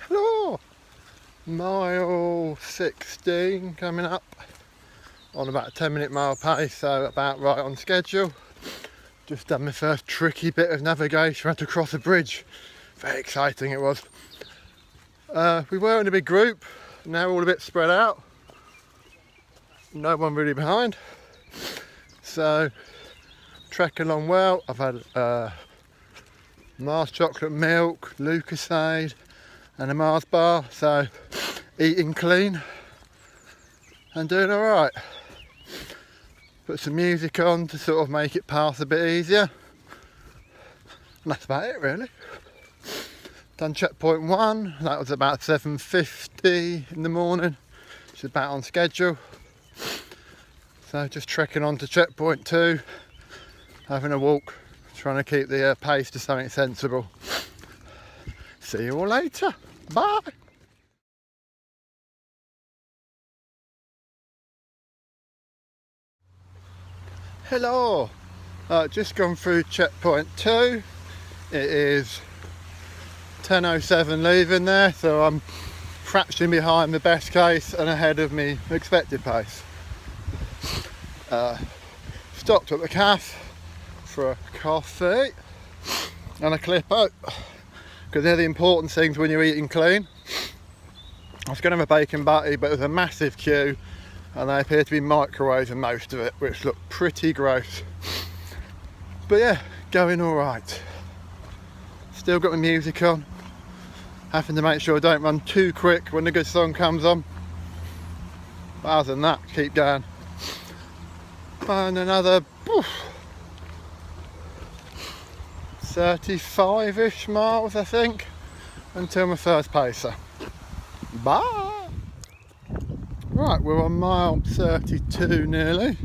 Hello! Mile 16 coming up on about a 10-minute mile pace, so about right on schedule. Just done my first tricky bit of navigation, had to cross a bridge. Very exciting it was. We were in a big group, now all a bit spread out. No one really behind. So, trekking along well. I've had Mars chocolate milk, Lucasade and a Mars bar, so eating clean and doing alright. Put some music on to sort of make it pass a bit easier. And that's about it really. Done checkpoint 1, that was about 7:50 in the morning, which is about on schedule. So just trekking on to checkpoint 2, having a walk, trying to keep the pace to something sensible. See you all later. Bye. Hello. Just gone through checkpoint 2. It is 10:07 leaving there, so I'm fraction behind the best case and ahead of me expected pace. Stopped at the cafe for a coffee and a clip out, because they're the important things when you're eating clean. I was going to have a bacon butty, but there's a massive queue and they appear to be microwaving most of it, which looked pretty gross. But yeah, going alright. Still got my music on, having to make sure I don't run too quick when the good song comes on. But other than that, keep going. And another 35-ish miles I think until my first pacer. Bye! Right, we're on mile 32 nearly.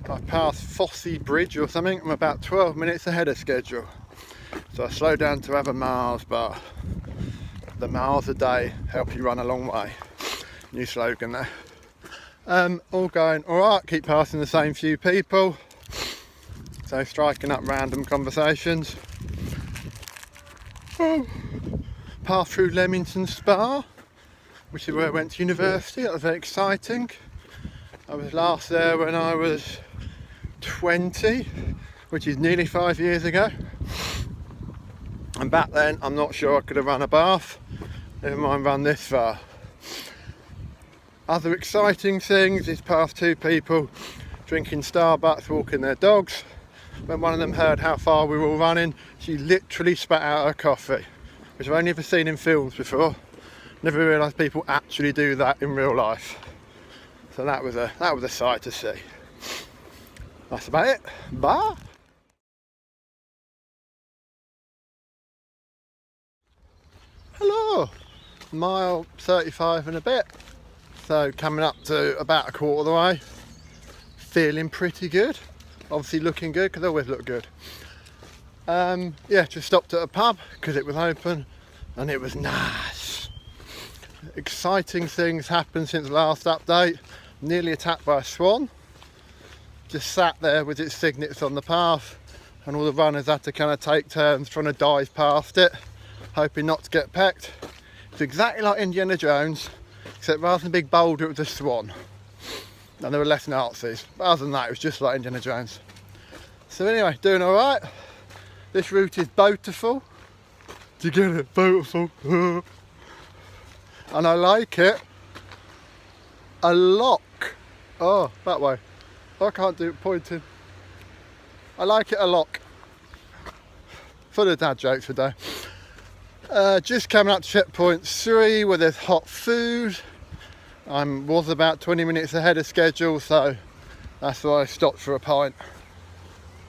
I passed Fosse Bridge or something. I'm about 12 minutes ahead of schedule. So I slowed down to have a Mars bar. The miles a day help you run a long way. New slogan there. All going alright, keep passing the same few people. So striking up random conversations. Passed through Leamington Spa, which is where I went to university. That was very exciting. I was last there when I was 20, which is nearly 5 years ago. And back then, I'm not sure I could have run a bath, never mind run this far. Other exciting things is past two people drinking Starbucks, walking their dogs. When one of them heard how far we were all running, she literally spat out her coffee, which I've only ever seen in films before. Never realised people actually do that in real life. So that was a sight to see. That's about it. Bye. Hello. Mile 35 and a bit. So coming up to about a quarter of the way. Feeling pretty good. Obviously looking good, because I always look good. Yeah, just stopped at a pub because it was open and it was nice. Exciting things happened since the last update. Nearly attacked by a swan. Just sat there with its signets on the path, and all the runners had to kind of take turns trying to dive past it, hoping not to get pecked. It's exactly like Indiana Jones, except rather than a big boulder, it was a swan. And there were less Nazis. But other than that, it was just like Indiana Jones. So anyway, doing alright. This route is beautiful. Do you get it? Beautiful. And I like it a lot. Oh, that way. I can't do it pointing. I like it a lot. Full of dad jokes today. Just coming up to checkpoint 3 where there's hot food. I was about 20 minutes ahead of schedule, so that's why I stopped for a pint,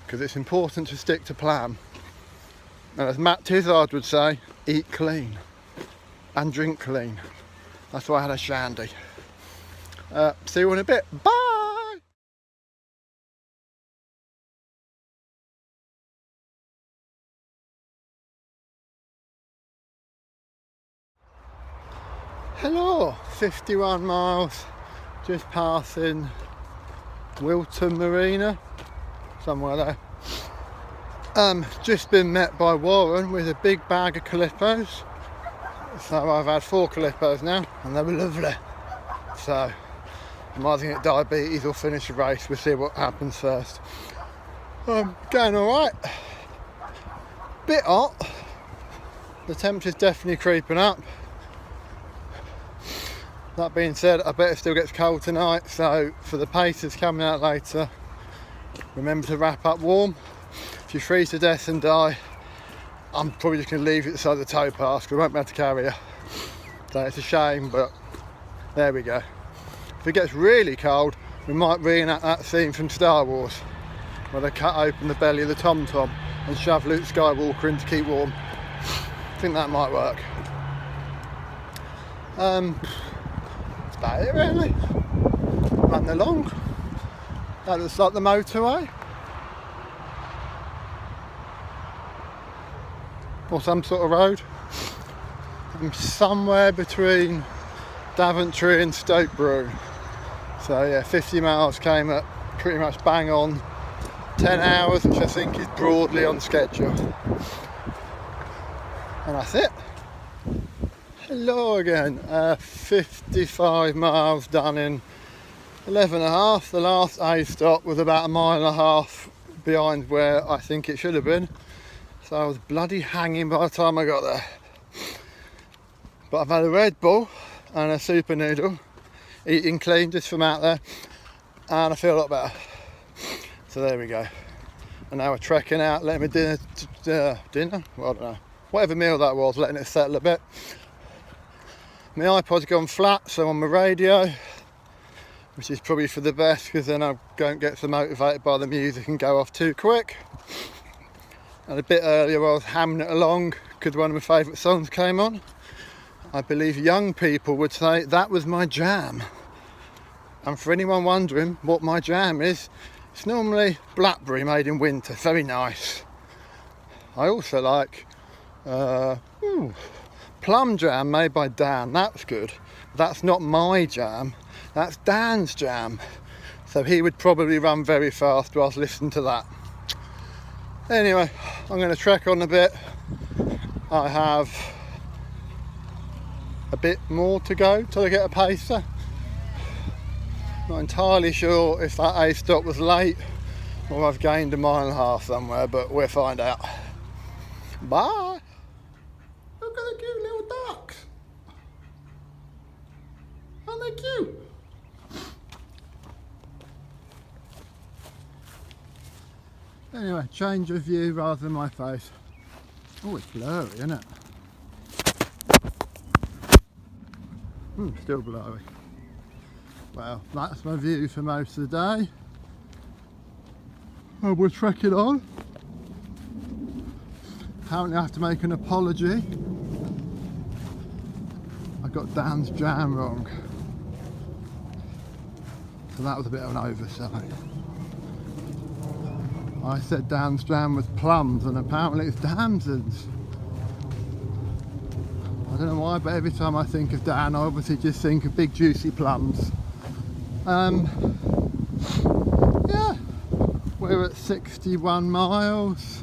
because it's important to stick to plan. And as Matt Tizard would say, eat clean and drink clean. That's why I had a shandy. See you in a bit. Bye! Hello, 51 miles, just passing Wilton Marina, somewhere there. Just been met by Warren with a big bag of Calippos. So I've had 4 Calippos now, and they were lovely. So I'm either going to get diabetes or finish the race. We'll see what happens first. Going alright. Bit hot. The temperature's definitely creeping up. That being said, I bet it still gets cold tonight, so for the pacers coming out later, remember to wrap up warm. If you freeze to death and die, I'm probably just going to leave it beside the tow path because I won't be able to carry you. So it's a shame, but there we go. If it gets really cold, we might reenact that scene from Star Wars where they cut open the belly of the Tom-Tom and shove Luke Skywalker in to keep warm. I think that might work. That's about it really. Running along. That looks like the motorway. Or some sort of road. I'm somewhere between Daventry and Stoke Brew. So yeah, 50 miles came at pretty much bang on 10 hours, which I think is broadly on schedule. And that's it. Hello again. 55 miles done in 11.5. The last A stop was about 1.5 miles behind where I think it should have been. So I was bloody hanging by the time I got there. But I've had a Red Bull and a super noodle, eating clean just from out there, and I feel a lot better. So there we go. And now we're trekking out, letting my dinner, well, I don't know, whatever meal that was, letting it settle a bit. My iPod's gone flat, so on my radio, which is probably for the best because then I don't get so motivated by the music and go off too quick. And a bit earlier I was hamming it along because one of my favourite songs came on. I believe young people would say that was my jam. And for anyone wondering what my jam is, it's normally blackberry made in winter, very nice. I also like plum jam made by Dan, that's good. That's not my jam, that's Dan's jam. So he would probably run very fast whilst listening to that. Anyway, I'm going to trek on a bit. I have a bit more to go till I get a pacer. Not entirely sure if that A stop was late or I've gained 1.5 miles somewhere, but we'll find out. Bye! Look at the cute little ducks! Aren't they cute? Anyway, change of view rather than my face. Oh, it's blurry, isn't it? Still blurry. Well, that's my view for most of the day. And we're trekking on. Apparently I have to make an apology. I got Dan's jam wrong. So that was a bit of an oversight. I said Dan's jam was plums and apparently it's damsons. I don't know why, but every time I think of Dan, I obviously just think of big juicy plums. Yeah, we're at 61 miles.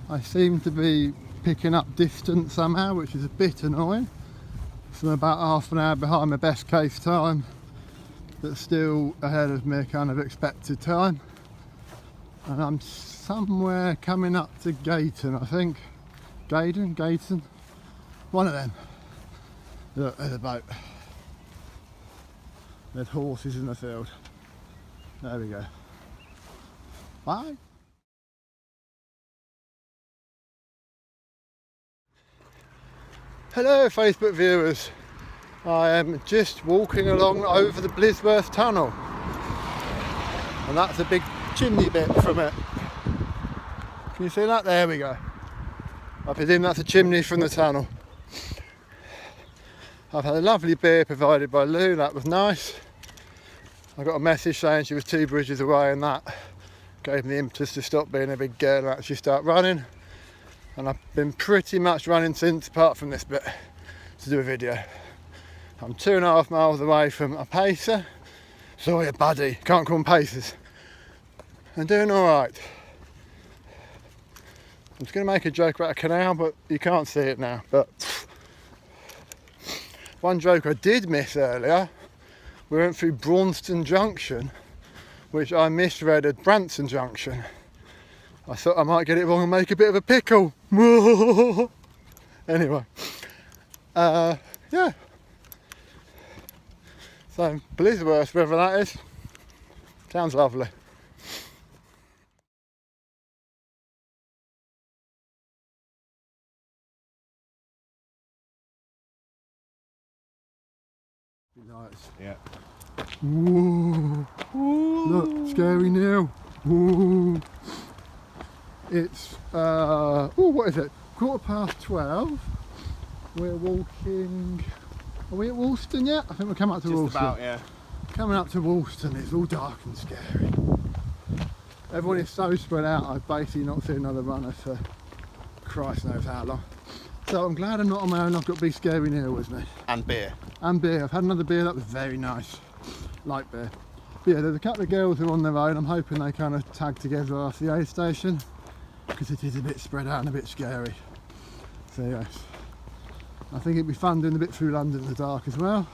I seem to be picking up distance somehow, which is a bit annoying. So I'm about half an hour behind my best case time, but still ahead of my kind of expected time. And I'm somewhere coming up to Gayton, I think. Gayton, one of them. Look, there's a boat. There's horses in the field. There we go. Bye. Hello Facebook viewers. I am just walking along over the Blisworth Tunnel. And that's a big chimney bit from it. Can you see that? There we go. I presume that's a chimney from the tunnel. I've had a lovely beer provided by Lou, that was nice. I got a message saying she was 2 bridges away and that gave me the impetus to stop being a big girl and actually start running. And I've been pretty much running since, apart from this bit, to do a video. I'm 2.5 miles away from a pacer. Sorry, a buddy, can't call them pacers. I'm doing alright. was going to make a joke about a canal, but you can't see it now. But one joke I did miss earlier, we went through Braunston Junction, which I misread as Branson Junction. I thought I might get it wrong and make a bit of a pickle. Anyway, yeah. So, Blizzworth, wherever that is, sounds lovely. Nice. Yeah. Ooh. Look, scary now. Ooh. It's what is it? 12:15. We're walking. Are we at Woolston yet? I think we're coming up to Just Woolston. about, yeah. Coming up to Woolston, it's all dark and scary. Everyone is so spread out. I've basically not seen another runner for Christ knows how long. So I'm glad I'm not on my own. I've got Be Scary Neil with me. And beer. And beer. I've had another beer that was very nice. Light beer. But yeah, there's a couple of girls who are on their own. I'm hoping they kind of tag together after the aid station, because it is a bit spread out and a bit scary. So yes, I think it'd be fun doing a bit through London in the dark as well.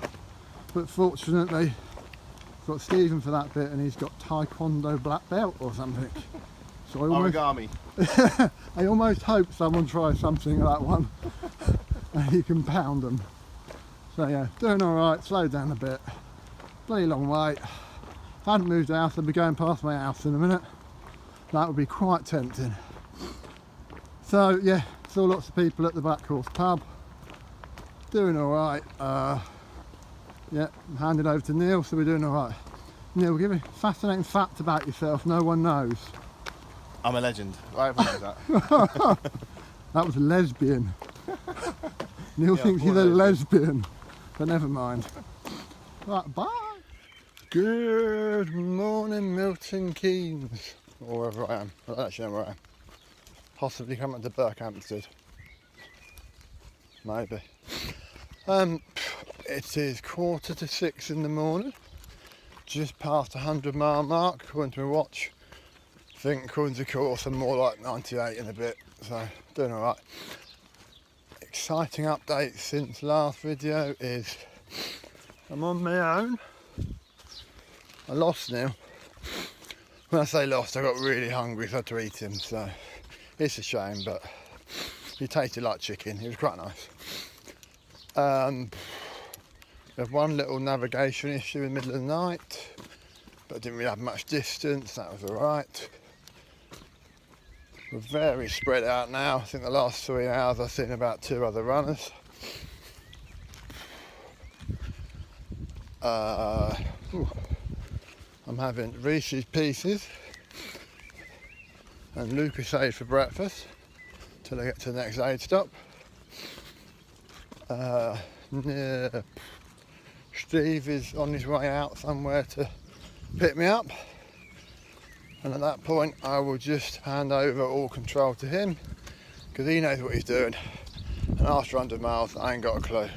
But fortunately, I've got Stephen for that bit, and he's got Taekwondo black belt or something. So Origami. I almost hope someone tries something like that one and you can pound them. So yeah, doing alright, slowed down a bit. Bloody long way. If I hadn't moved house, I'd be going past my house in a minute. That would be quite tempting. So yeah, saw lots of people at the Black Horse pub. Doing alright. Yeah, I'm handed over to Neil, so we're doing alright. Neil, give me a fascinating fact about yourself no one knows. I'm a legend. Everyone knows that. That was a lesbian. Neil thinks he's a lesbian, but never mind. Right, bye. Good morning, Milton Keynes, or wherever I am. I don't actually know where I am. Possibly coming to Berkhamsted. Maybe. It is 5:45 in the morning. Just past the 100-mile mark according to my watch. I think according to course I'm more like 98 and a bit, so doing alright. Exciting update since last video is I'm on my own. I lost Neil. When I say lost, I got really hungry, so I had to eat him, so it's a shame, but he tasted like chicken. He was quite nice. We had one little navigation issue in the middle of the night, but I didn't really have much distance, that was alright. We're very spread out now. I think the last 3 hours I've seen about 2 other runners. I'm having Reese's Pieces and Lucasade for breakfast till I get to the next aid stop. Steve is on his way out somewhere to pick me up, and at that point I will just hand over all control to him because he knows what he's doing, and after 100 miles I ain't got a clue.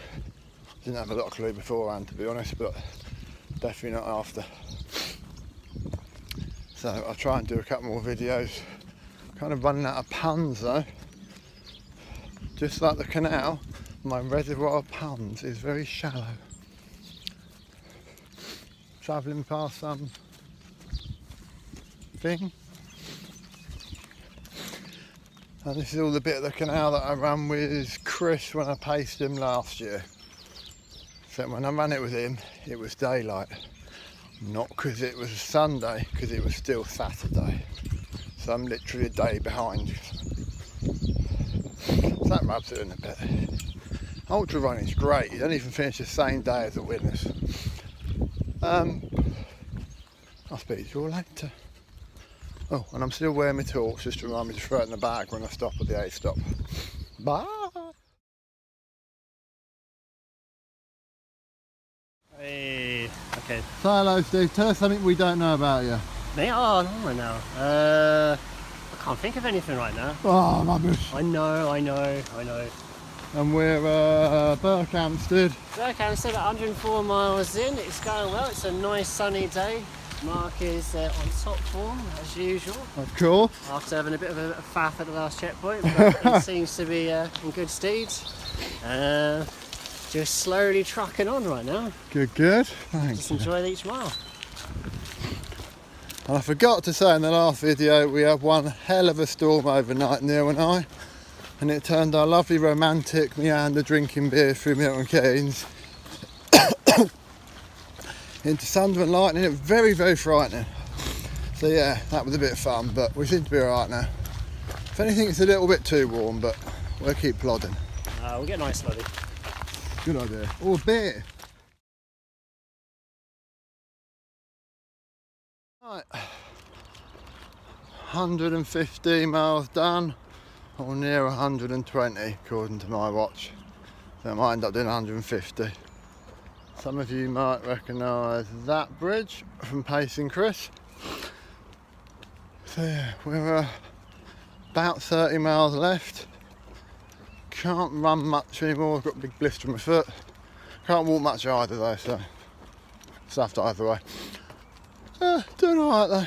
Didn't have a lot of clue beforehand, to be honest, but definitely not after. So I'll try and do a couple more videos. Kind of running out of puns though. Just like the canal, my reservoir of puns is very shallow. Travelling past some thing. And this is all the bit of the canal that I ran with Chris when I paced him last year. So when I ran it with him, it was daylight. Not because it was a Sunday, because it was still Saturday. So I'm literally a day behind. So that rubs it in a bit. Ultra running is great. You don't even finish the same day as the winners. I'll speak to you all later. Oh, and I'm still wearing my torch just to remind me to throw it in the bag when I stop at the A stop. Bye! Hey, okay. So hello Steve, tell us something we don't know about you. Me? Oh, no, now. I can't think of anything right now. Oh, rubbish. I know. And we're Berkhamsted. Okay, I'm still about 104 miles in. It's going well. It's a nice sunny day. Mark is on top form as usual Of course. after having a bit of a faff at the last checkpoint, but he seems to be in good stead. Just slowly trucking on right now. Good, good. Thanks. Just enjoy each mile. And I forgot to say in the last video, we had one hell of a storm overnight, Neil and I. And it turned our lovely romantic meander drinking beer through Milton Keynes into thunder and lightning. It was very, very frightening. So yeah, that was a bit of fun, but we seem to be alright now. If anything, it's a little bit too warm, but we'll keep plodding. We'll get nice slowly. Good idea. Oh, a beer. Right. 115 miles done, or near 120 according to my watch. So I might end up doing 150. Some of you might recognise that bridge from Pacing Chris. So yeah, we're about 30 miles left. Can't run much anymore, I've got a big blister on my foot. Can't walk much either though, so stuffed either way. Doing alright though.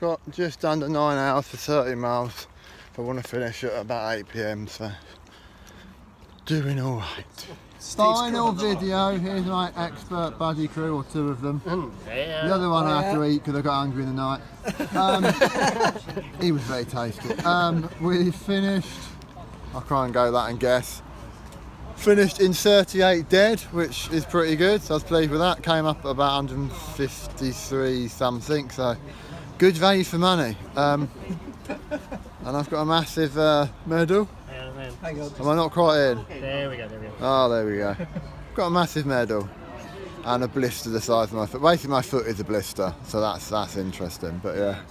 Got just under 9 hours for 30 miles. If I want to finish at about 8 PM, so doing alright. Final video, here's my expert buddy crew, or two of them. Yeah. The other one I had to eat because I got hungry in the night. He was very tasty. We finished, I'll try and go that and guess. Finished in 38 dead, which is pretty good, so I was pleased with that. Came up at about 153 something, so good value for money. And I've got a massive medal. Am I not quite in? There we go, there we go. Oh, there we go. Got a massive medal and a blister the size of my foot. Basically, my foot is a blister, so that's interesting. But yeah,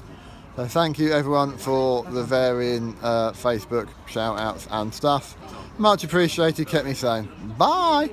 so thank you everyone for the varying Facebook shout outs and stuff. Much appreciated. Kept me sane. Bye.